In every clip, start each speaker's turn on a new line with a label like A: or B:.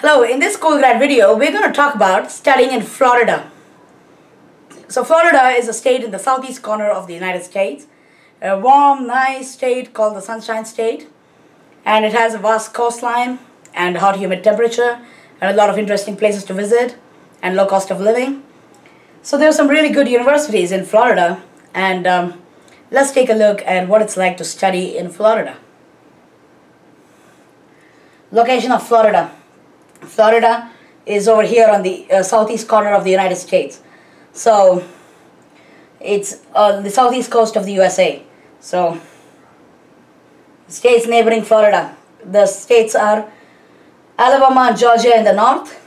A: Hello, in this Coolgrad video, we're going to talk about studying in Florida. So Florida is a state in the southeast corner of the United States. A warm, nice state called the Sunshine State. And it has a vast coastline and hot, humid temperature and a lot of interesting places to visit and low cost of living. So there are some really good universities in Florida, and let's take a look at what it's like to study in Florida. Location of Florida. Florida is over here on the southeast corner of the United States. So it's on the southeast coast of the USA. So states neighboring Florida. The states are Alabama and Georgia in the north,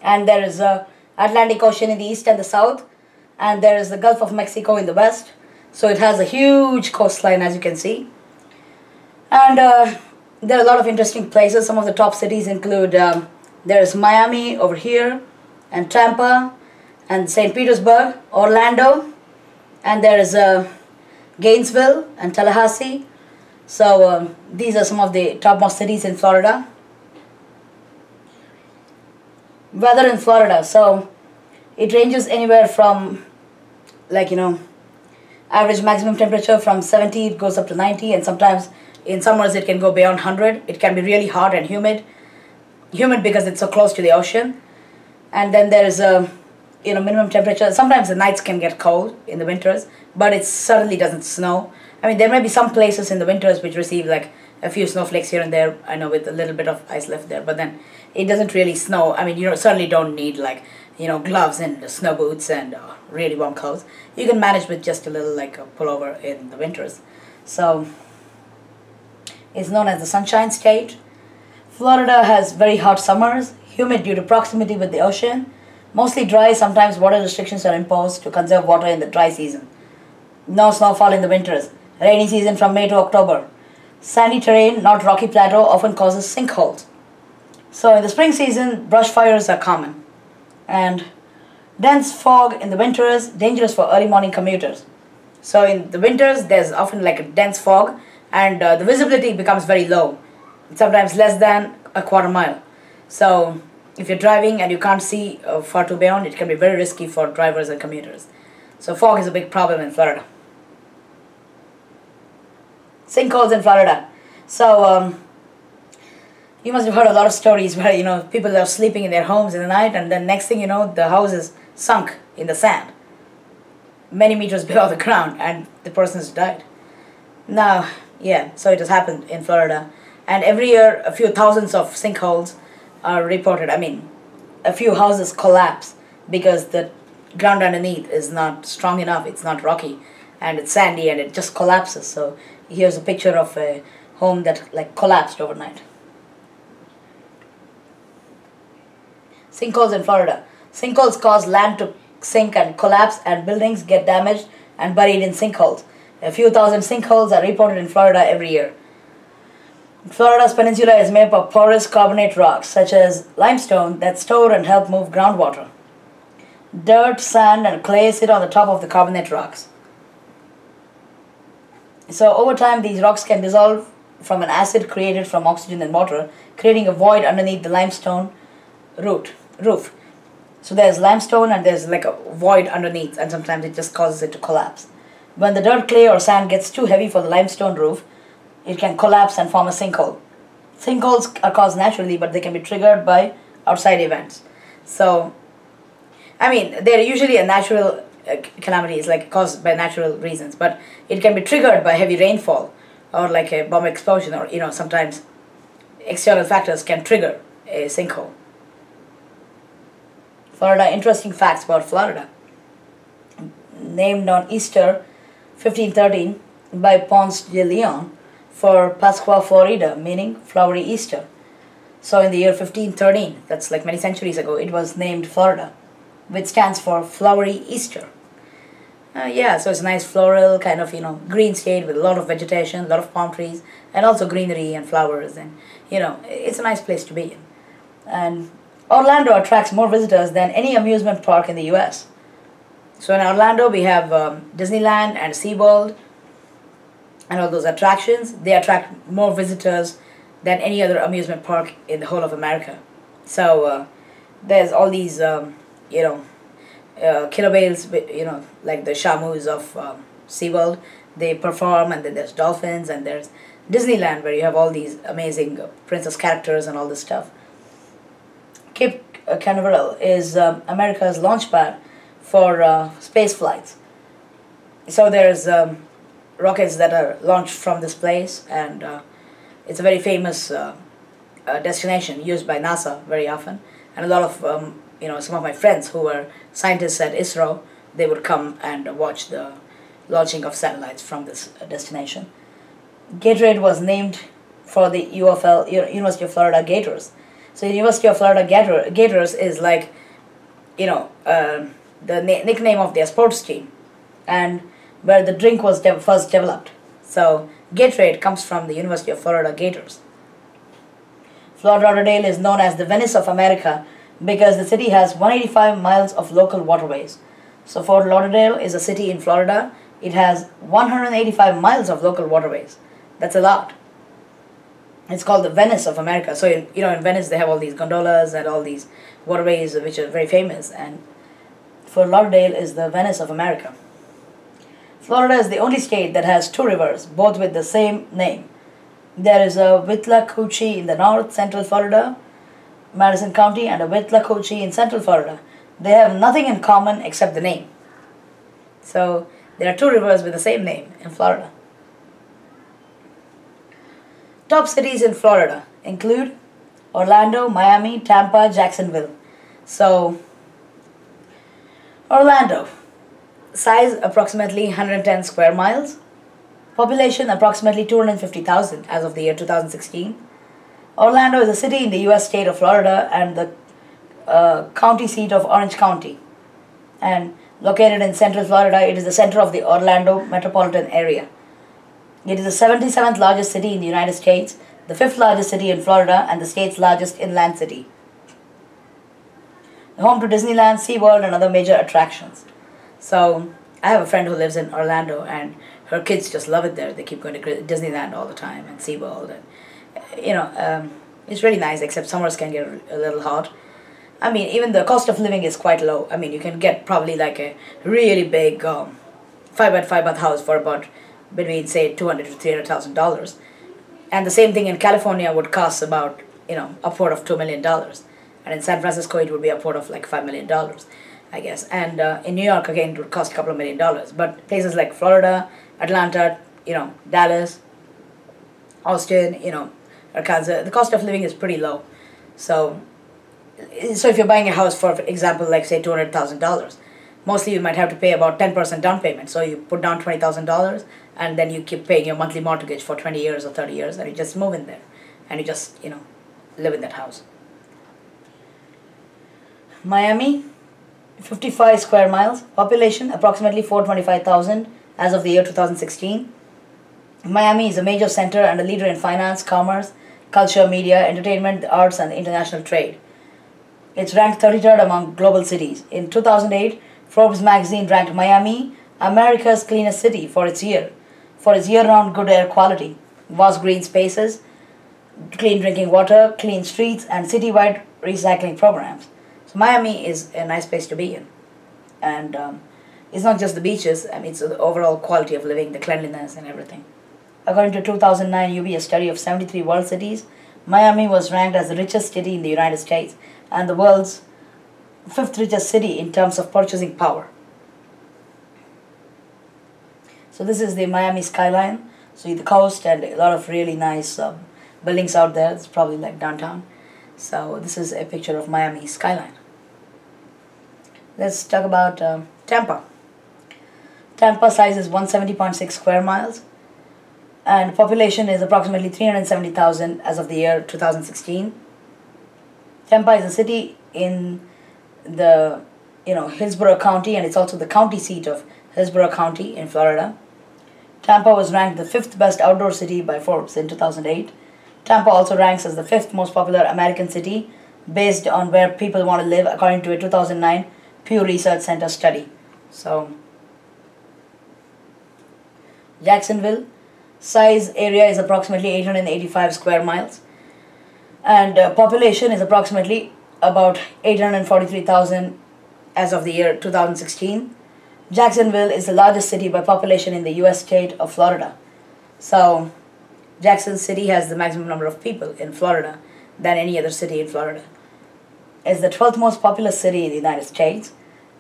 A: and there is the Atlantic Ocean in the east and the south, and there is the Gulf of Mexico in the west. So it has a huge coastline, as you can see. And there are a lot of interesting places. Some of the top cities include, there's Miami over here, and Tampa, and St. Petersburg, Orlando, and there is Gainesville and Tallahassee. So these are some of the topmost cities in Florida. Weather in Florida. So it ranges anywhere from, average maximum temperature from 70, it goes up to 90, and sometimes in summers it can go beyond 100. It can be really hot and humid. Humid because it's so close to the ocean. And then there is a minimum temperature. Sometimes the nights can get cold in the winters, but it certainly doesn't snow. I mean, there may be some places in the winters which receive like a few snowflakes here and there, I know, with a little bit of ice left there, but then it doesn't really snow. I mean, you certainly don't need gloves and snow boots and really warm clothes. You can manage with just a little a pullover in the winters. So it's known as the Sunshine State. Florida has very hot summers, humid due to proximity with the ocean, mostly dry. Sometimes water restrictions are imposed to conserve water in the dry season. No snowfall in the winters. Rainy season from May to October. Sandy terrain, not rocky plateau, often causes sinkholes. So in the spring season, brush fires are common. And dense fog in the winters, dangerous for early morning commuters. So in the winters, there's often a dense fog, and the visibility becomes very low, sometimes less than a quarter mile. So if you're driving and you can't see far too beyond, it can be very risky for drivers and commuters. So fog is a big problem in Florida. Sinkholes in Florida. So you must have heard a lot of stories where people are sleeping in their homes in the night, and then next thing you know, the house is sunk in the sand many meters below the ground, and the person has died. Now, yeah, so it has happened in Florida, and every year a few thousands of sinkholes are reported. I mean, a few houses collapse because the ground underneath is not strong enough, it's not rocky, and it's sandy, and it just collapses. So here's a picture of a home that collapsed overnight. Sinkholes in Florida. Sinkholes cause land to sink and collapse, and buildings get damaged and buried in sinkholes. A few thousand sinkholes are reported in Florida every year. Florida's peninsula is made up of porous carbonate rocks such as limestone that store and help move groundwater. Dirt, sand, and clay sit on the top of the carbonate rocks. So over time, these rocks can dissolve from an acid created from oxygen and water, creating a void underneath the limestone roof. So there's limestone and there's a void underneath, and sometimes it just causes it to collapse. When the dirt, clay, or sand gets too heavy for the limestone roof, it can collapse and form a sinkhole. Sinkholes are caused naturally, but they can be triggered by outside events. So, I mean, they're usually a natural calamities, caused by natural reasons, but it can be triggered by heavy rainfall or a bomb explosion, or sometimes external factors can trigger a sinkhole. Florida. Interesting facts about Florida. Named on Easter 1513 by Ponce de Leon for Pascua Florida, meaning flowery Easter. So in the year 1513, that's many centuries ago, it was named Florida, which stands for flowery Easter. Yeah, so it's a nice floral kind of green state with a lot of vegetation, a lot of palm trees, and also greenery and flowers, and it's a nice place to be in. And Orlando attracts more visitors than any amusement park in the US. So in Orlando we have Disneyland and SeaWorld and all those attractions. They attract more visitors than any other amusement park in the whole of America. So there's all these, killer whales, like the shamus of SeaWorld. They perform, and then there's dolphins, and there's Disneyland, where you have all these amazing princess characters and all this stuff. Cape Canaveral is America's launch pad for space flights. So there's rockets that are launched from this place, and it's a very famous destination used by NASA very often. And a lot of some of my friends who were scientists at ISRO, they would come and watch the launching of satellites from this destination. Gatorade was named for the UFL, University of Florida Gators. So the University of Florida Gators is like, the nickname of their sports team, and where the drink was first developed. So Gatorade comes from the University of Florida Gators. Fort Lauderdale is known as the Venice of America because the city has 185 miles of local waterways. So Fort Lauderdale is a city in Florida. It has 185 miles of local waterways. That's a lot. It's called the Venice of America. So in Venice they have all these gondolas and all these waterways which are very famous, and Fort Lauderdale is the Venice of America. Florida is the only state that has two rivers, both with the same name. There is a Withlacoochee in the north, central Florida, Madison County, and a Withlacoochee in central Florida. They have nothing in common except the name. So there are two rivers with the same name in Florida. Top cities in Florida include Orlando, Miami, Tampa, Jacksonville. So Orlando, size approximately 110 square miles, population approximately 250,000 as of the year 2016. Orlando is a city in the US state of Florida and the county seat of Orange County. And located in central Florida, it is the center of the Orlando metropolitan area. It is the 77th largest city in the United States, the 5th largest city in Florida, and the state's largest inland city. Home to Disneyland, SeaWorld, and other major attractions. So I have a friend who lives in Orlando, and her kids just love it there. They keep going to Disneyland all the time and SeaWorld, and it's really nice. Except summers can get a little hot. I mean, even the cost of living is quite low. I mean, you can get probably like a really big 5-bed house for about between say $200,000 to $300,000, and the same thing in California would cost about upward of $2 million, and in San Francisco it would be upward of like $5 million, I guess, and in New York again it would cost a couple of $1 million. But places like Florida, Atlanta, Dallas, Austin, Arkansas, the cost of living is pretty low. So if you're buying a house for example, like say $200,000, mostly you might have to pay about 10% down payment. So you put down $20,000, and then you keep paying your monthly mortgage for 20 years or 30 years, and you just move in there, and you just live in that house. Miami, 55 square miles, population approximately 425,000 as of the year 2016. Miami is a major center and a leader in finance, commerce, culture, media, entertainment, the arts, and international trade. It's ranked 33rd among global cities. In 2008, Forbes magazine ranked Miami America's cleanest city for its year-round good air quality, vast green spaces, clean drinking water, clean streets, and citywide recycling programs. So Miami is a nice place to be in, and it's not just the beaches. I mean, it's the overall quality of living, the cleanliness, and everything. According to 2009 UB, study of 73 world cities, Miami was ranked as the richest city in the United States and the world's 5th richest city in terms of purchasing power. So this is the Miami skyline. So the coast and a lot of really nice buildings out there. It's probably like downtown. So this is a picture of Miami skyline. Let's talk about Tampa. Tampa size is 170.6 square miles, and population is approximately 370,000 as of the year 2016. Tampa is a city in the Hillsborough County, and it's also the county seat of Hillsborough County in Florida. Tampa was ranked the 5th best outdoor city by Forbes in 2008. Tampa also ranks as the 5th most popular American city based on where people want to live according to a 2009 Pew Research Center study. So Jacksonville, size area is approximately 885 square miles. And population is approximately about 843,000 as of the year 2016. Jacksonville is the largest city by population in the US state of Florida. So Jackson City has the maximum number of people in Florida than any other city in Florida. It's the 12th most populous city in the United States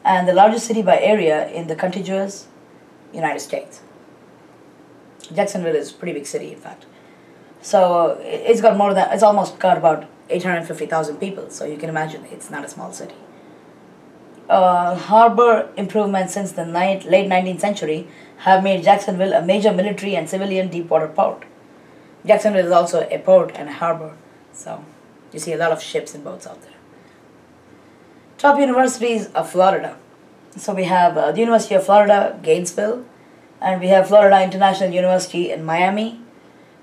A: and the largest city by area in the contiguous United States. Jacksonville is a pretty big city, in fact. So it's almost got about 850,000 people, so you can imagine it's not a small city. Harbor improvements since the late 19th century have made Jacksonville a major military and civilian deep-water port. Jacksonville is also a port and a harbor, so you see a lot of ships and boats out there. Top universities of Florida. So we have the University of Florida, Gainesville, and we have Florida International University in Miami,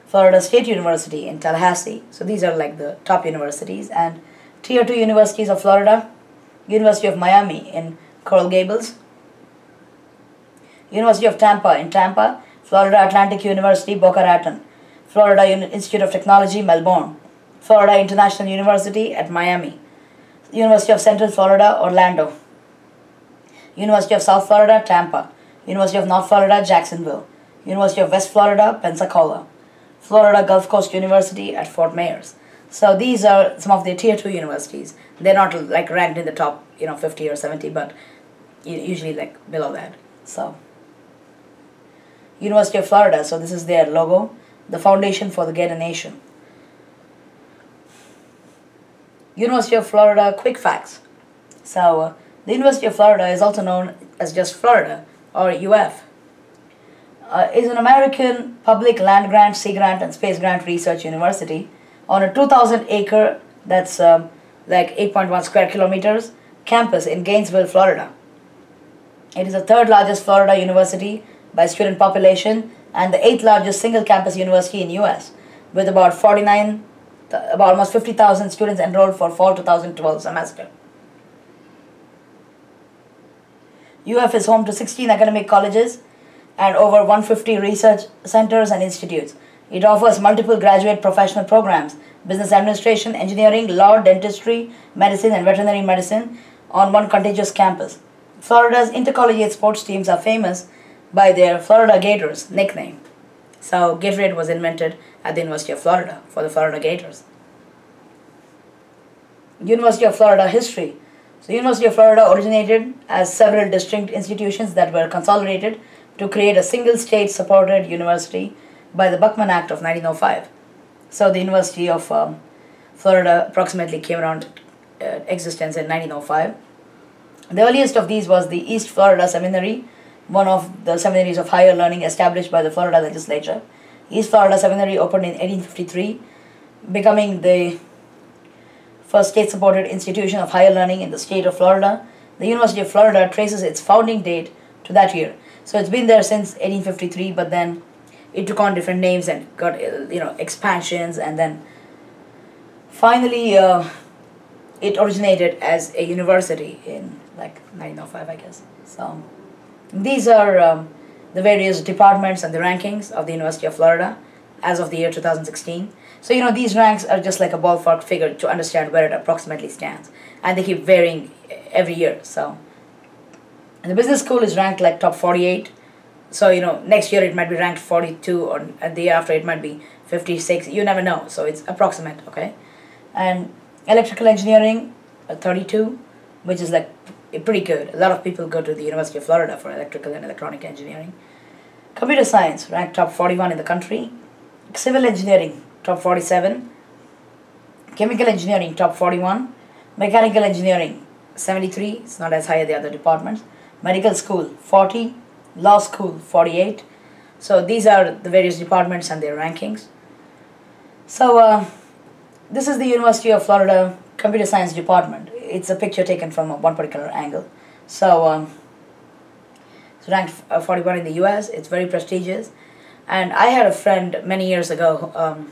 A: Florida State University in Tallahassee. So these are like the top universities. And Tier 2 universities of Florida, University of Miami in Coral Gables, University of Tampa in Tampa, Florida Atlantic University, Boca Raton, Florida Institute of Technology, Melbourne, Florida International University at Miami, University of Central Florida, Orlando, University of South Florida, Tampa, University of North Florida, Jacksonville, University of West Florida, Pensacola, Florida Gulf Coast University at Fort Myers. So these are some of the Tier 2 universities. They're not like ranked in the top 50 or 70, but usually like below that. So University of Florida, so this is their logo, the foundation for the Gator Nation. University of Florida quick facts. So the University of Florida is also known as just Florida or UF. Is an American public land grant, sea grant and space grant research university on a 2,000 acre, that's like 8.1 square kilometers, campus in Gainesville, Florida. It is the third largest Florida university by student population and the 8th largest single campus university in US, with about almost 50,000 students enrolled for fall 2012 semester. UF is home to 16 academic colleges and over 150 research centers and institutes. It offers multiple graduate professional programs, business administration, engineering, law, dentistry, medicine, and veterinary medicine on one contiguous campus. Florida's intercollegiate sports teams are famous by their Florida Gators nickname. So Gatorade was invented at the University of Florida for the Florida Gators. University of Florida history. So University of Florida originated as several distinct institutions that were consolidated to create a single state-supported university by the Buckman Act of 1905. So the University of Florida approximately came around existence in 1905. The earliest of these was the East Florida Seminary, one of the seminaries of higher learning established by the Florida legislature. East Florida Seminary opened in 1853, becoming the first state-supported institution of higher learning in the state of Florida. The University of Florida traces its founding date to that year. So it's been there since 1853, but then it took on different names and got expansions, and then finally it originated as a university in like 1905, I guess. So these are the various departments and the rankings of the University of Florida as of the year 2016. So these ranks are just like a ballpark figure to understand where it approximately stands, and they keep varying every year. So and the business school is ranked like top 48. So next year it might be ranked 42, or the year after it might be 56. You never know. So it's approximate, okay? And electrical engineering 32, which is like pretty good. A lot of people go to the University of Florida for electrical and electronic engineering. Computer science ranked top 41 in the country. Civil engineering top 47. Chemical engineering top 41. Mechanical engineering 73. It's not as high as the other departments. Medical school 40. Law school 48. So these are the various departments and their rankings. So this is the University of Florida Computer Science Department. It's a picture taken from one particular angle. So it's ranked 41 in the US. It's very prestigious. And I had a friend many years ago,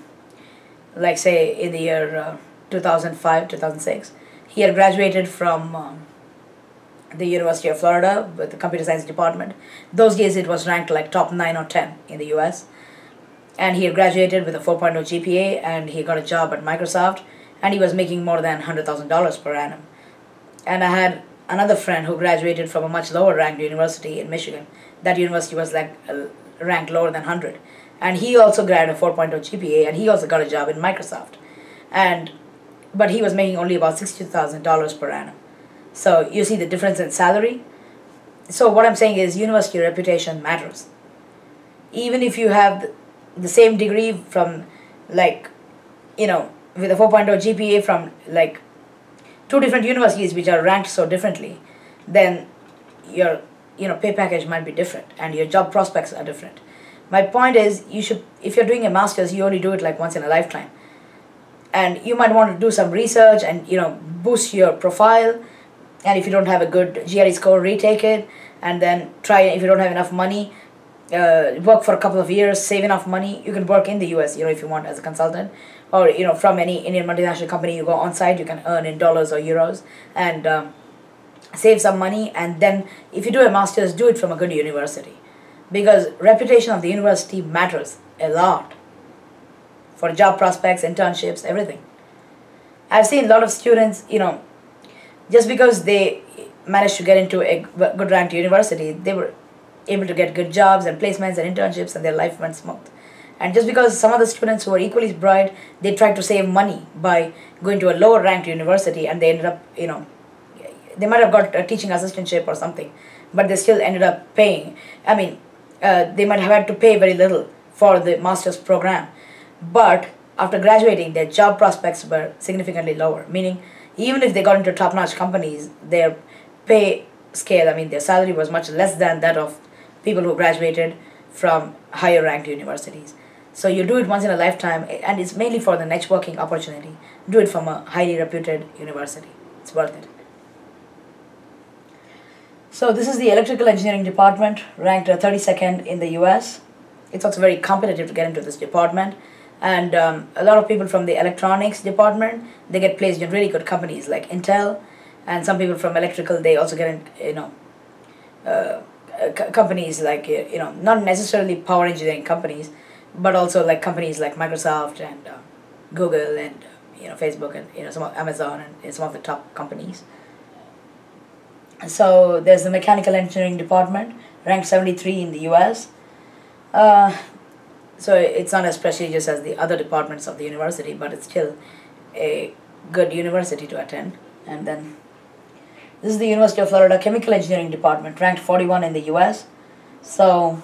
A: like say in the year 2005, 2006. He had graduated from the University of Florida with the Computer Science Department. Those days it was ranked like top 9 or 10 in the US. And he had graduated with a 4.0 GPA, and he got a job at Microsoft. and he was making more than $100,000 per annum. And I had another friend who graduated from a much lower ranked university in Michigan. That university was like ranked lower than 100. And he also graduated a 4.0 GPA, and he also got a job in Microsoft. But he was making only about $60,000 per annum. So you see the difference in salary. So what I'm saying is university reputation matters. Even if you have the same degree from like, with a 4.0 GPA from like two different universities which are ranked so differently, then your pay package might be different and your job prospects are different. My point is, if you're doing a master's, you only do it like once in a lifetime. And you might want to do some research and boost your profile. And if you don't have a good GRE score, retake it, and then try. If you don't have enough money, work for a couple of years, save enough money. You can work in the US, if you want, as a consultant, or from any Indian multinational company. You go on site, you can earn in dollars or euros, and save some money. And then if you do a master's, do it from a good university, because reputation of the university matters a lot for job prospects, internships, everything. I've seen a lot of students, just because they managed to get into a good ranked university, they were able to get good jobs and placements and internships, and their life went smooth. And just because some of the students who were equally bright, they tried to save money by going to a lower ranked university, and they ended up, they might have got a teaching assistantship or something, but they still ended up paying. They might have had to pay very little for the master's program, but after graduating, their job prospects were significantly lower, meaning even if they got into top-notch companies, their pay scale, their salary was much less than that of people who graduated from higher ranked universities. So you do it once in a lifetime, and it's mainly for the networking opportunity. Do it from a highly reputed university. It's worth it. So this is the electrical engineering department, ranked 32nd in the US. It's also very competitive to get into this department. And a lot of people from the electronics department, they get placed in really good companies like Intel, and some people from electrical, they also get in, companies like, not necessarily power engineering companies, but also like companies like Microsoft and Google and, Facebook and, some of Amazon and some of the top companies. So there's the mechanical engineering department, ranked 73 in the US. So it's not as prestigious as the other departments of the university, but it's still a good university to attend. And then this is the University of Florida Chemical Engineering Department, ranked 41 in the US. So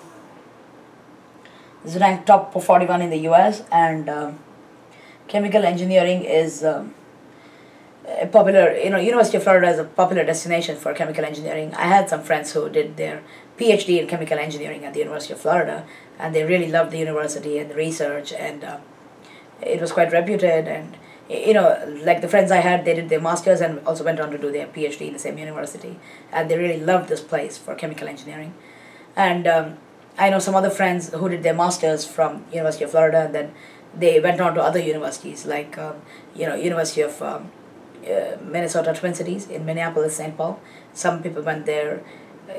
A: this is ranked top 41 in the US, and chemical engineering is a popular, University of Florida is a popular destination for chemical engineering. I had some friends who did their PhD in chemical engineering at the University of Florida, and they really loved the university and the research, and it was quite reputed. And like the friends I had, they did their masters and also went on to do their PhD in the same university, and they really loved this place for chemical engineering. And I know some other friends who did their masters from University of Florida, and then they went on to other universities like University of Minnesota Twin Cities in Minneapolis, St. Paul. Some people went there.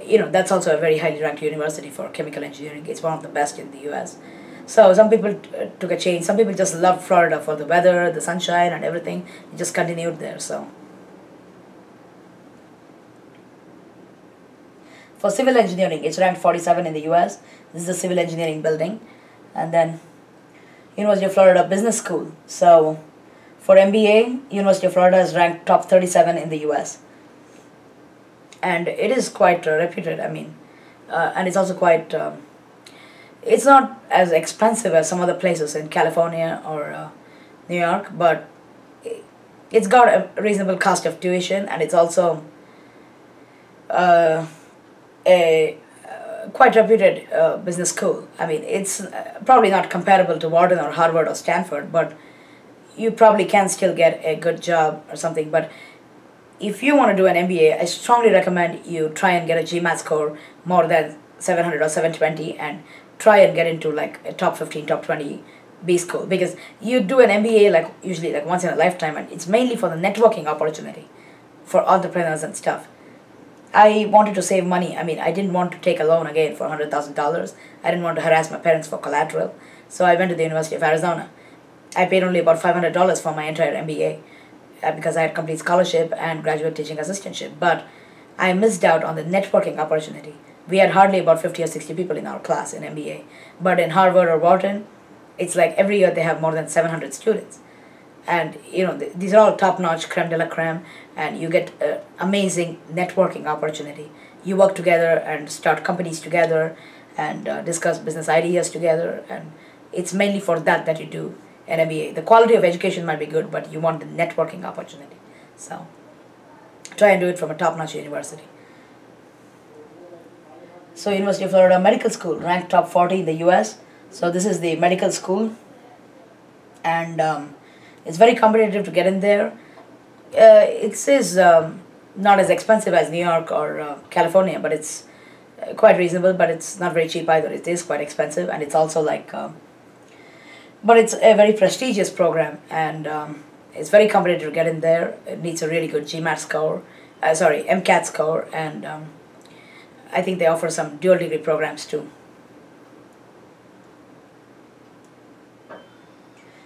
A: That's also a very highly ranked university for chemical engineering. It's one of the best in the US. So some people took a change. Some people just loved Florida for the weather, the sunshine, and everything. They just continued there. So for civil engineering, it's ranked 47 in the US. This is the civil engineering building. And then University of Florida Business School. So for MBA, University of Florida is ranked top 37 in the US. And it is quite reputed, and it's also quite, it's not as expensive as some other places in California or New York, but it's got a reasonable cost of tuition, and it's also a quite reputed business school. It's probably not comparable to Wharton or Harvard or Stanford, but you probably can still get a good job or something. But if you want to do an MBA, I strongly recommend you try and get a GMAT score more than 700 or 720, and try and get into like a top 15, top 20 B school, because you do an MBA usually once in a lifetime, and it's mainly for the networking opportunity for entrepreneurs and stuff. I wanted to save money. I didn't want to take a loan again for $100,000. I didn't want to harass my parents for collateral. So I went to the University of Arizona. I paid only about $500 for my entire MBA. because I had complete scholarship and graduate teaching assistantship, but I missed out on the networking opportunity. We had hardly about 50 or 60 people in our class in MBA, but in Harvard or Wharton, it's like every year they have more than 700 students. And these are all top-notch, creme de la creme, and you get amazing networking opportunity. You work together and start companies together and discuss business ideas together, and it's mainly for that you do an MBA. The quality of education might be good, but you want the networking opportunity. So try and do it from a top-notch university. So University of Florida Medical School, ranked top 40 in the US. So this is the medical school, and it's very competitive to get in there. It is not as expensive as New York or California, but it's quite reasonable, but it's not very cheap either. It is quite expensive, and it's also like, but it's a very prestigious program, and it's very competitive to get in there. It needs a really good GMAT score, MCAT score, and I think they offer some dual degree programs too.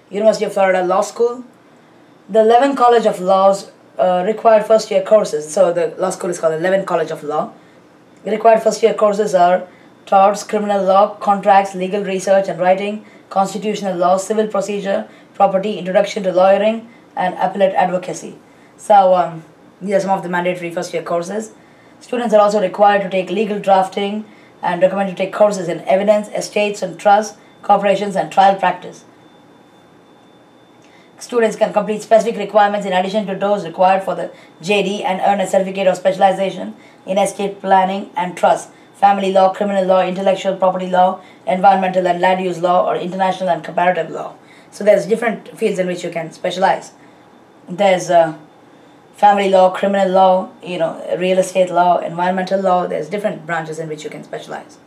A: University of Florida Law School. The Levin College of Laws required first year courses. So the law school is called the Levin College of Law. The required first year courses are torts, criminal law, contracts, legal research and writing, constitutional law, civil procedure, property, introduction to lawyering, and appellate advocacy. So these are some of the mandatory first year courses. Students are also required to take legal drafting and recommended to take courses in evidence, estates and trusts, corporations, and trial practice. Students can complete specific requirements in addition to those required for the JD and earn a certificate of specialization in estate planning and trust, family law, criminal law, intellectual property law, environmental and land use law, or international and comparative law. So there's different fields in which you can specialize. There's family law, criminal law, real estate law, environmental law. There's different branches in which you can specialize.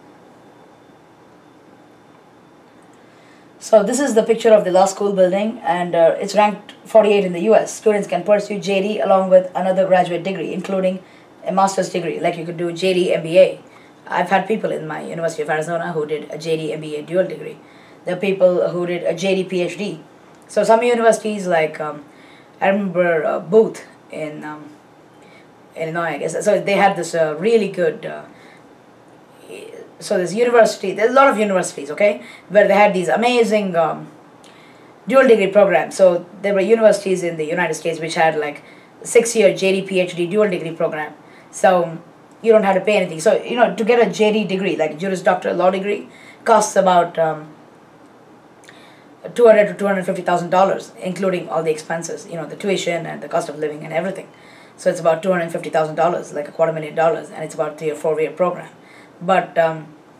A: So this is the picture of the law school building, and it's ranked 48 in the US. Students can pursue JD along with another graduate degree, including a master's degree, like you could do JD MBA. I've had people in my University of Arizona who did a JD MBA dual degree. There are people who did a JD PhD. So some universities, like I remember Booth in Illinois, I guess. So they had this really good. So this university, there's a lot of universities, okay, where they had these amazing dual degree programs. So there were universities in the United States which had like 6-year JD PhD dual degree program. So you don't have to pay anything. So to get a JD degree, like Juris Doctor law degree, costs about $200,000 to $250,000, including all the expenses, the tuition and the cost of living and everything. So it's about $250,000, like $250,000, and it's about a 3 or 4 year program. But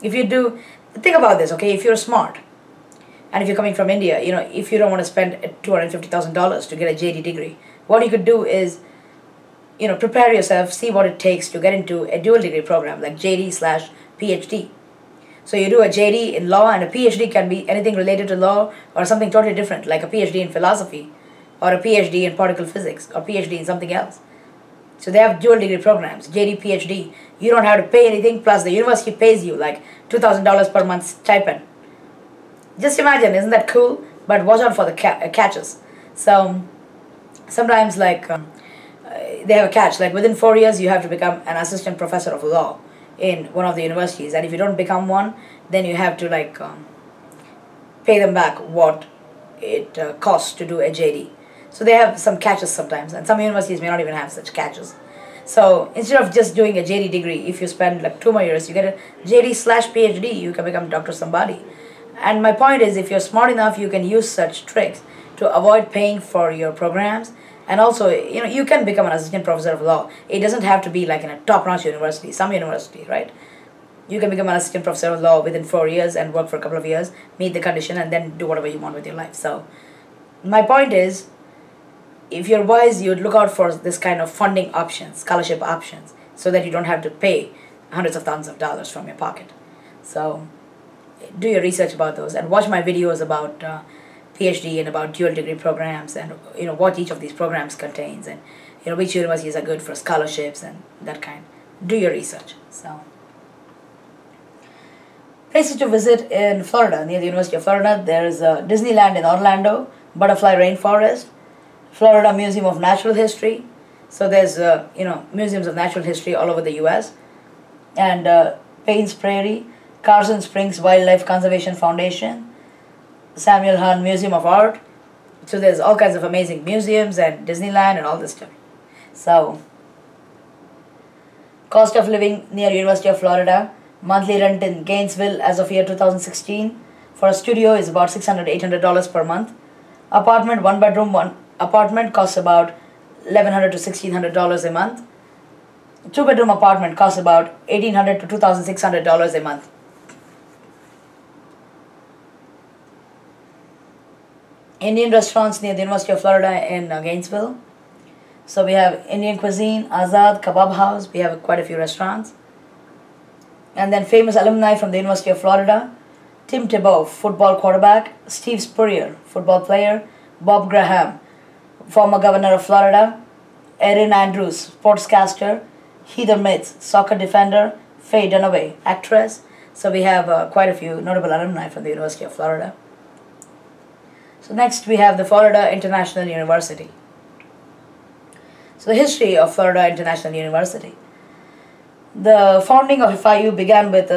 A: if you do, think about this, okay, if you're smart, and if you're coming from India, if you don't want to spend $250,000 to get a JD degree, what you could do is, prepare yourself, see what it takes to get into a dual degree program, like JD/PhD. So you do a JD in law, and a PhD can be anything related to law or something totally different, like a PhD in philosophy, or a PhD in particle physics, or PhD in something else. So they have dual degree programs, JD, PhD. You don't have to pay anything, plus the university pays you like $2,000 per month stipend. Just imagine, isn't that cool? But watch out for the catches. So sometimes they have a catch, like within 4 years you have to become an assistant professor of law in one of the universities, and if you don't become one, then you have to pay them back what it costs to do a JD. So they have some catches sometimes, and some universities may not even have such catches. So instead of just doing a JD degree, if you spend like 2 more years, you get a JD/PhD, you can become Dr. Somebody. And my point is, if you're smart enough, you can use such tricks to avoid paying for your programs. And also, you can become an assistant professor of law. It doesn't have to be like in a top-notch university, some university, right? You can become an assistant professor of law within 4 years and work for a couple of years, meet the condition, and then do whatever you want with your life. So my point is, if you're wise, you'd look out for this kind of funding options, scholarship options, so that you don't have to pay hundreds of thousands of dollars from your pocket. So do your research about those, and watch my videos about PhD and about dual degree programs, and what each of these programs contains, and which universities are good for scholarships and that kind. Do your research. So places to visit in Florida, near the University of Florida, there is Disneyland in Orlando, Butterfly Rainforest, Florida Museum of Natural History. So there's museums of natural history all over the U.S. And Payne's Prairie, Carson Springs Wildlife Conservation Foundation, Samuel Hahn Museum of Art. So there's all kinds of amazing museums and Disneyland and all this stuff. So cost of living near University of Florida, monthly rent in Gainesville as of year 2016 for a studio is about $600 to $800 per month. Apartment, one bedroom, one apartment costs about $1,100 to $1,600 a month. Two bedroom apartment costs about $1,800 to $2,600 a month. Indian restaurants near the University of Florida in Gainesville. So we have Indian cuisine, Azad, Kebab House. We have quite a few restaurants. And then famous alumni from the University of Florida. Tim Tebow, football quarterback. Steve Spurrier, football player. Bob Graham, former governor of Florida. Erin Andrews, sportscaster. Heather Mitz, soccer defender. Faye Dunaway, actress. So we have quite a few notable alumni from the University of Florida. So next we have the Florida International University. So the history of Florida International University. The founding of FIU began with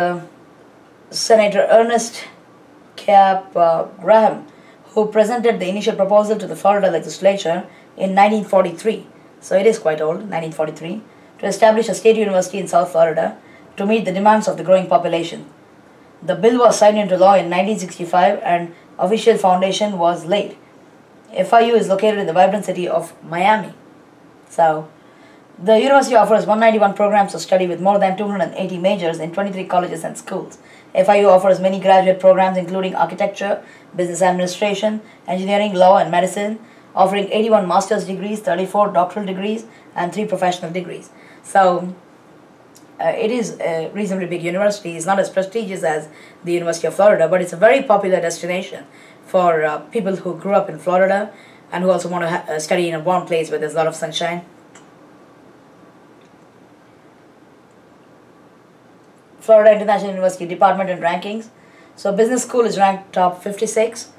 A: Senator Ernest Cap Graham, who presented the initial proposal to the Florida legislature in 1943. So it is quite old, 1943, to establish a state university in South Florida to meet the demands of the growing population. The bill was signed into law in 1965 and official foundation was laid. FIU is located in the vibrant city of Miami. So, the university offers 191 programs of study with more than 280 majors in 23 colleges and schools. FIU offers many graduate programs including architecture, business administration, engineering, law, and medicine, offering 81 master's degrees, 34 doctoral degrees, and 3 professional degrees. So, it is a reasonably big university. It's not as prestigious as the University of Florida, but it's a very popular destination for people who grew up in Florida and who also want to study in a warm place where there's a lot of sunshine. Florida International University Department and Rankings. So business school is ranked top 56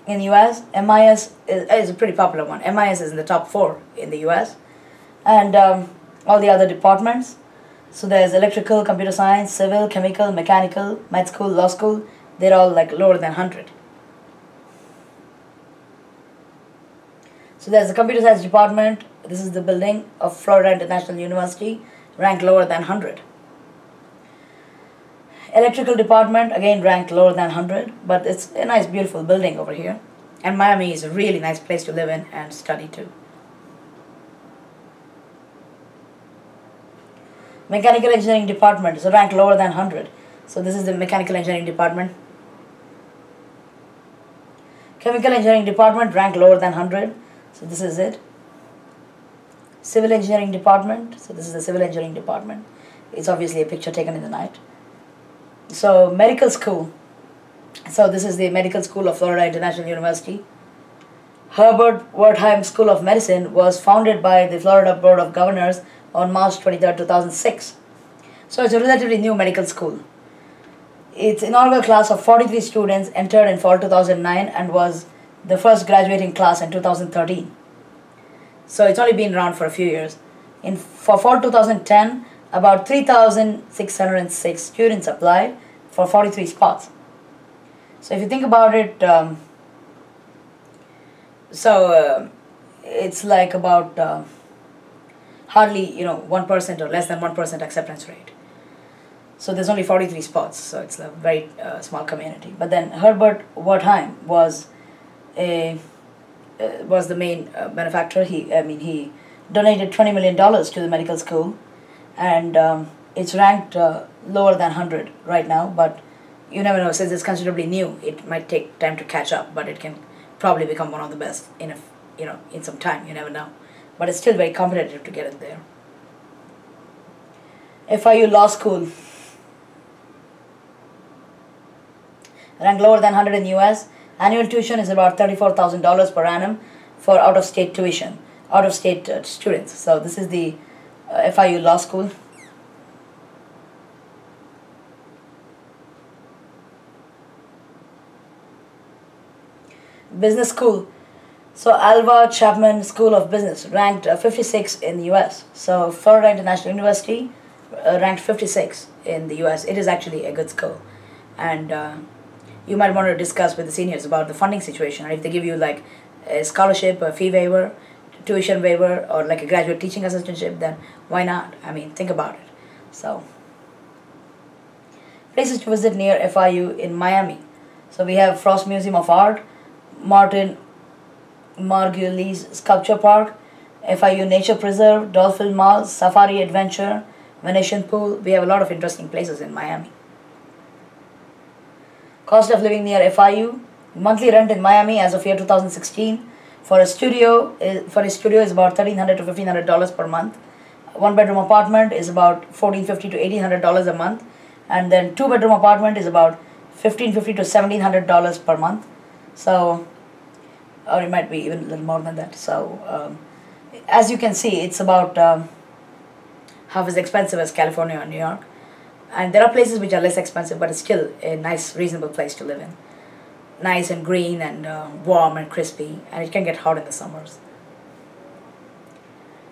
A: in the US. MIS is a pretty popular one. MIS is in the top 4 in the US. And all the other departments. So there's electrical, computer science, civil, chemical, mechanical, med school, law school. They're all like lower than 100. So there's the computer science department. This is the building of Florida International University, ranked lower than 100. Electrical department, again ranked lower than 100, but it's a nice beautiful building over here. And Miami is a really nice place to live in and study too. Mechanical engineering department is ranked lower than 100. So this is the mechanical engineering department. Chemical engineering department ranked lower than 100. So this is it. Civil engineering department. So this is the civil engineering department. It's obviously a picture taken in the night. So medical school. So this is the medical school of Florida International University. Herbert Wertheim School of Medicine was founded by the Florida Board of Governors on March 23, 2006. So it's a relatively new medical school. Its inaugural class of 43 students entered in fall 2009 and was the first graduating class in 2013. So it's only been around for a few years. For fall 2010, about 3,606 students applied for 43 spots. So if you think about it, it's like about hardly 1% or less than 1% acceptance rate. So there's only 43 spots, so it's a very small community. But then Herbert Wertheim was the main benefactor. He donated $20 million to the medical school, and it's ranked lower than 100 right now. But you never know, since it's considerably new, it might take time to catch up. But it can probably become one of the best in some time. You never know. But it's still very competitive to get in there. FIU Law School, ranked lower than 100 in US. Annual tuition is about $34,000 per annum for out-of-state tuition, out-of-state students. So this is the FIU Law School. Business School. So Alva Chapman School of Business ranked 56 in the US. So Florida International University ranked 56 in the US. It is actually a good school. And you might want to discuss with the seniors about the funding situation. If they give you like a scholarship, a fee waiver, tuition waiver, or like a graduate teaching assistantship, then why not? I mean, think about it. So, places to visit near FIU in Miami. So we have Frost Museum of Art, Martin Margulies Sculpture Park, FIU Nature Preserve, Dolphin Mall, Safari Adventure, Venetian Pool. We have a lot of interesting places in Miami. Cost of living near FIU. Monthly rent in Miami as of year 2016 for a studio is about $1,300 to $1,500 per month. One bedroom apartment is about $1,450 to $1,800 a month, and then two bedroom apartment is about $1,550 to $1,700 per month. So, or it might be even a little more than that. So, as you can see, it's about half as expensive as California or New York. And there are places which are less expensive, but it's still a nice, reasonable place to live in. Nice and green and warm and crispy, and it can get hot in the summers.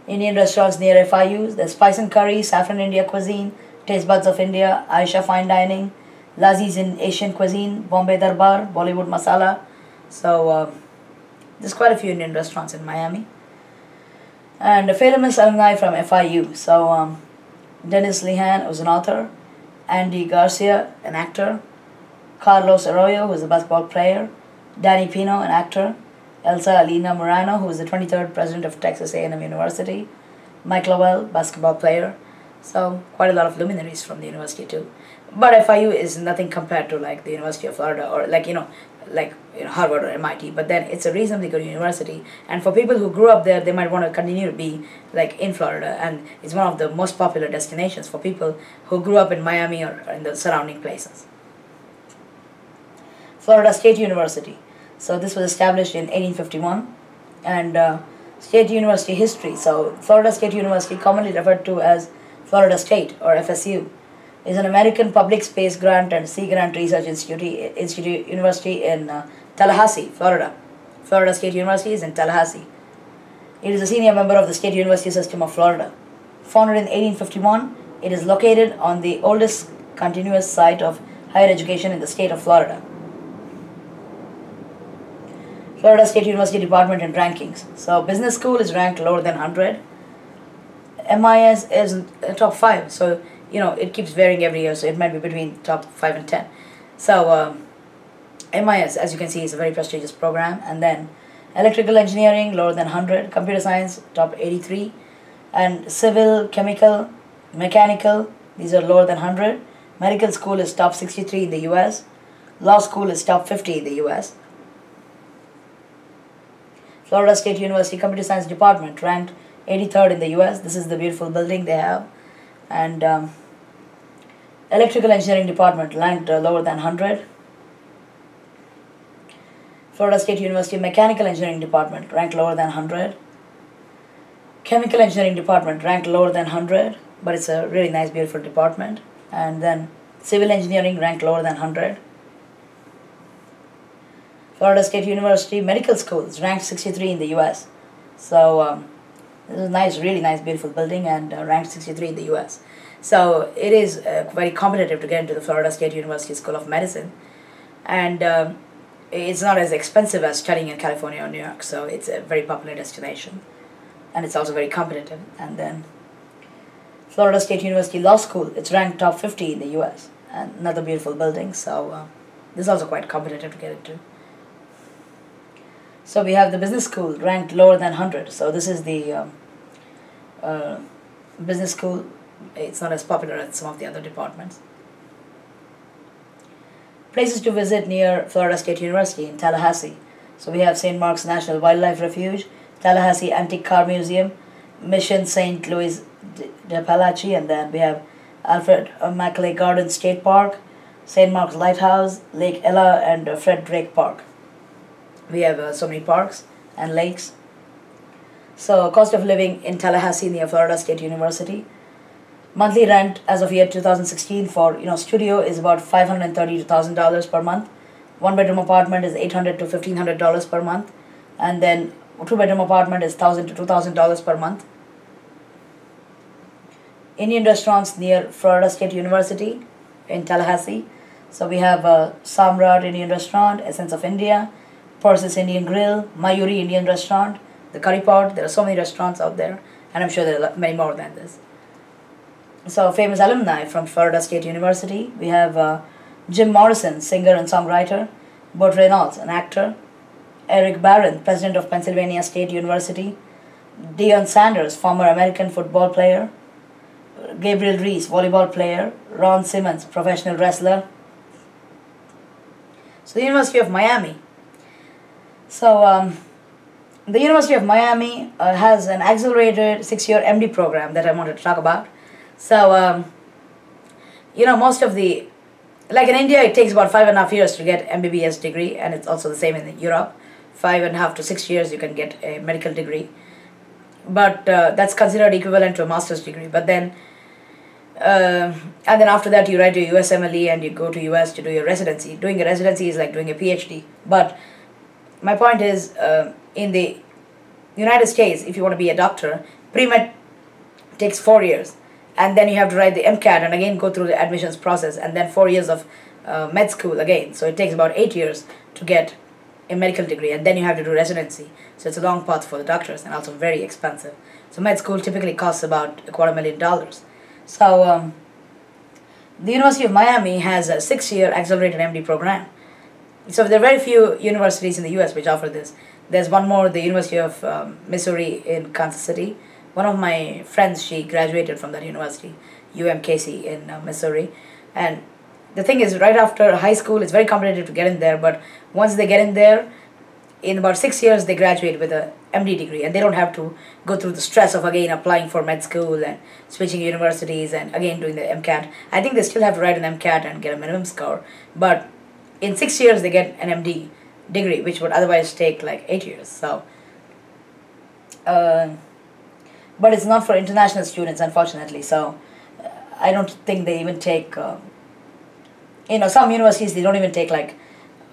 A: Indian restaurants near FIUs, there's Spice and Curry, Saffron India Cuisine, Taste Buds of India, Aisha Fine Dining, Laziz in Asian Cuisine, Bombay Darbar, Bollywood Masala. So there's quite a few Indian restaurants in Miami. And a famous alumni from FIU. So Dennis Lehan was an author, Andy Garcia, an actor, Carlos Arroyo, who is a basketball player, Danny Pino, an actor, Elsa Alina Morano, who is the 23rd president of Texas A&M University, Mike Lowell, basketball player. So quite a lot of luminaries from the university too. But FIU is nothing compared to like the University of Florida or like Harvard or MIT. But then it's a reasonably good university, and for people who grew up there, they might want to continue to be like in Florida, and it's one of the most popular destinations for people who grew up in Miami or in the surrounding places. Florida State University. So this was established in 1851, and State University history. So Florida State University, commonly referred to as Florida State or FSU, is an American public space grant and sea grant research institute university in Tallahassee, Florida. Florida State University is in Tallahassee. It is a senior member of the State University System of Florida. Founded in 1851, it is located on the oldest continuous site of higher education in the state of Florida. Florida State University Department and rankings. So business school is ranked lower than 100. MIS is top 5. So it keeps varying every year. So it might be between top 5 and 10. So MIS, as you can see, is a very prestigious program. And then electrical engineering lower than 100. Computer science top 83. And civil, chemical, mechanical, these are lower than 100. Medical school is top 63 in the US. Law school is top 50 in the US. Florida State University Computer Science Department ranked 83rd in the US. This is the beautiful building they have. And Electrical Engineering Department ranked lower than 100. Florida State University Mechanical Engineering Department ranked lower than 100. Chemical Engineering Department ranked lower than 100, but it's a really nice, beautiful department. And then Civil Engineering ranked lower than 100. Florida State University Medical School is ranked 63 in the US. So this is a nice, really nice, beautiful building, and ranked 63 in the US. So it is very competitive to get into the Florida State University School of Medicine. And it's not as expensive as studying in California or New York. So it's a very popular destination. And it's also very competitive. And then Florida State University Law School, it's ranked top 50 in the US. And another beautiful building. So this is also quite competitive to get into. So we have the business school ranked lower than 100. So this is the business school. It's not as popular as some of the other departments. Places to visit near Florida State University in Tallahassee. So we have St. Mark's National Wildlife Refuge, Tallahassee Antique Car Museum, Mission St. Louis de Apalachee, and then we have Alfred Macaulay Garden State Park, St. Mark's Lighthouse, Lake Ella, and Fred Drake Park. We have so many parks and lakes. So cost of living in Tallahassee near Florida State University. Monthly rent as of year 2016 for studio is about $530 to $1,000 per month. One bedroom apartment is $800 to $1,500 per month, and then two-bedroom apartment is $1,000 to $2,000 per month. Indian restaurants near Florida State University in Tallahassee. So we have Samrat Indian Restaurant, Essence of India, Persis Indian Grill, Mayuri Indian Restaurant, the Curry Pot. There are so many restaurants out there, and I'm sure there are many more than this. So famous alumni from Florida State University. We have Jim Morrison, singer and songwriter, Burt Reynolds, an actor, Eric Barron, president of Pennsylvania State University, Deion Sanders, former American football player, Gabriel Reese, volleyball player, Ron Simmons, professional wrestler. So the University of Miami. So the University of Miami has an accelerated 6-year MD program that I wanted to talk about. So, most of the, like in India, it takes about 5.5 years to get MBBS degree, and it's also the same in Europe. 5.5 to 6 years you can get a medical degree. But that's considered equivalent to a master's degree. But then, and then after that you write your USMLE and you go to US to do your residency. Doing a residency is like doing a PhD. But my point is, in the United States, if you want to be a doctor, pre-med takes 4 years. And then you have to write the MCAT and again go through the admissions process, and then 4 years of med school again. So it takes about 8 years to get a medical degree, and then you have to do residency. So it's a long path for the doctors and also very expensive. So med school typically costs about $250,000. So the University of Miami has a 6-year accelerated MD program. So there are very few universities in the US which offer this. There's one more, the University of Missouri in Kansas City. One of my friends, she graduated from that university, UMKC in Missouri. And the thing is, right after high school, it's very competitive to get in there. But once they get in there, in about 6 years, they graduate with a MD degree. And they don't have to go through the stress of, again, applying for med school and switching universities and, again, doing the MCAT. I think they still have to write an MCAT and get a minimum score. But in 6 years, they get an MD degree, which would otherwise take like 8 years. So, but it's not for international students, unfortunately. So I don't think they even take, some universities, they don't even take like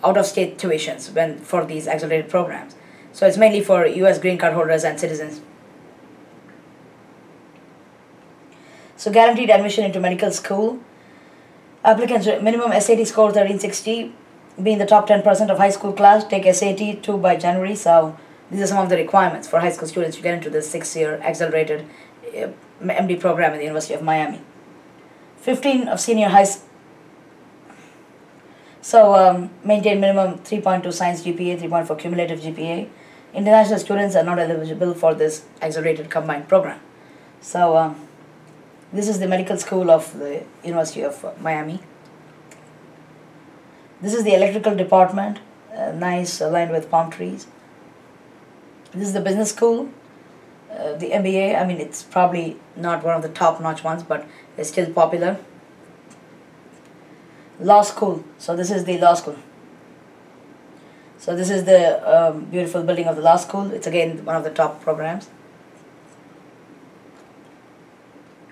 A: out-of-state tuitions for these accelerated programs. So it's mainly for US green card holders and citizens. So guaranteed admission into medical school. Applicants minimum SAT score 1360, be in the top 10% of high school class, take SAT 2 by January. So these are some of the requirements for high school students to get into this 6-year accelerated MD program at the University of Miami. 15 of senior high school. So maintain minimum 3.2 science GPA, 3.4 cumulative GPA. International students are not eligible for this accelerated combined program. So this is the medical school of the University of Miami. This is the electrical department, nice, aligned with palm trees. This is the business school, the MBA. I mean, it's probably not one of the top-notch ones, but it's still popular. Law school. So this is the law school. So this is the beautiful building of the law school. It's again one of the top programs.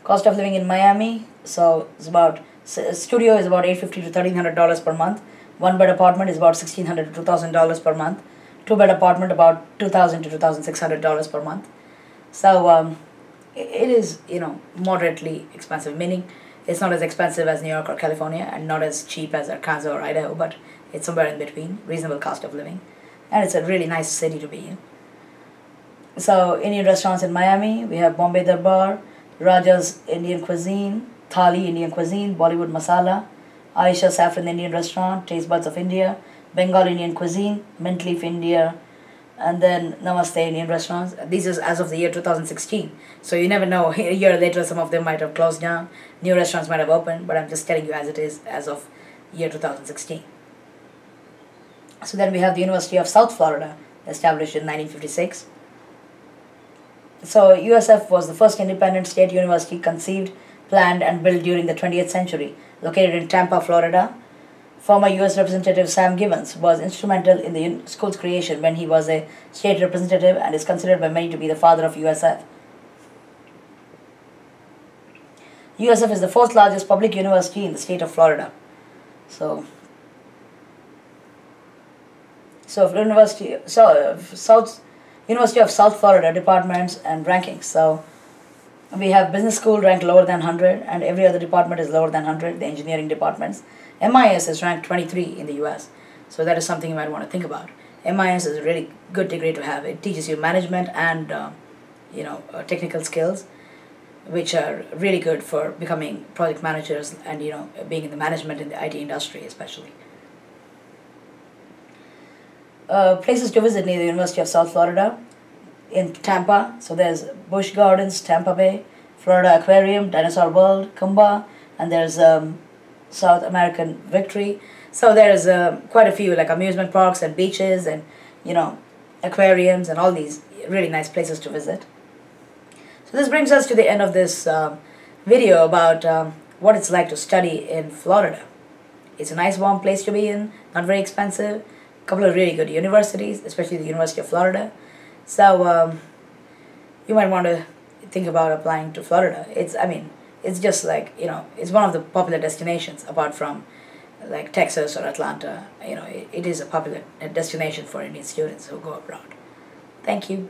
A: Cost of living in Miami. So it's about, studio is about $850 to $1,300 per month. One-bed apartment is about $1,600 to $2,000 per month. Two-bed apartment about $2,000 to $2,600 per month. So it is, moderately expensive, meaning it's not as expensive as New York or California and not as cheap as Arkansas or Idaho, but it's somewhere in between, reasonable cost of living. And it's a really nice city to be in. So Indian restaurants in Miami, we have Bombay Darbar, Raja's Indian Cuisine, Thali Indian Cuisine, Bollywood Masala, Aisha Saffron Indian Restaurant, Taste Buds of India, Bengal Indian Cuisine, Mint Leaf India, and then Namaste Indian Restaurants. These is as of the year 2016. So you never know, a year later some of them might have closed down, new restaurants might have opened, but I'm just telling you as it is as of year 2016. So then we have the University of South Florida, established in 1956. So USF was the first independent state university conceived, planned and built during the 20th century, located in Tampa, Florida. Former U.S. Representative Sam Gibbons was instrumental in the school's creation when he was a state representative and is considered by many to be the father of USF. USF is the fourth largest public university in the state of Florida. So So University of South Florida departments and rankings. So we have business school ranked lower than 100, and every other department is lower than 100, the engineering departments. MIS is ranked 23 in the US, so that is something you might want to think about. MIS is a really good degree to have. It teaches you management and technical skills, which are really good for becoming project managers and being in the management in the IT industry especially. Places to visit near the University of South Florida: in Tampa, so there's Busch Gardens, Tampa Bay, Florida Aquarium, Dinosaur World, Kumba, and there's South American Victory. So there's quite a few like amusement parks and beaches and aquariums and all these really nice places to visit. So this brings us to the end of this video about what it's like to study in Florida. It's a nice warm place to be in, not very expensive, a couple of really good universities, especially the University of Florida. So you might want to think about applying to Florida. It's just like, it's one of the popular destinations apart from like Texas or Atlanta. It is a popular destination for Indian students who go abroad. Thank you.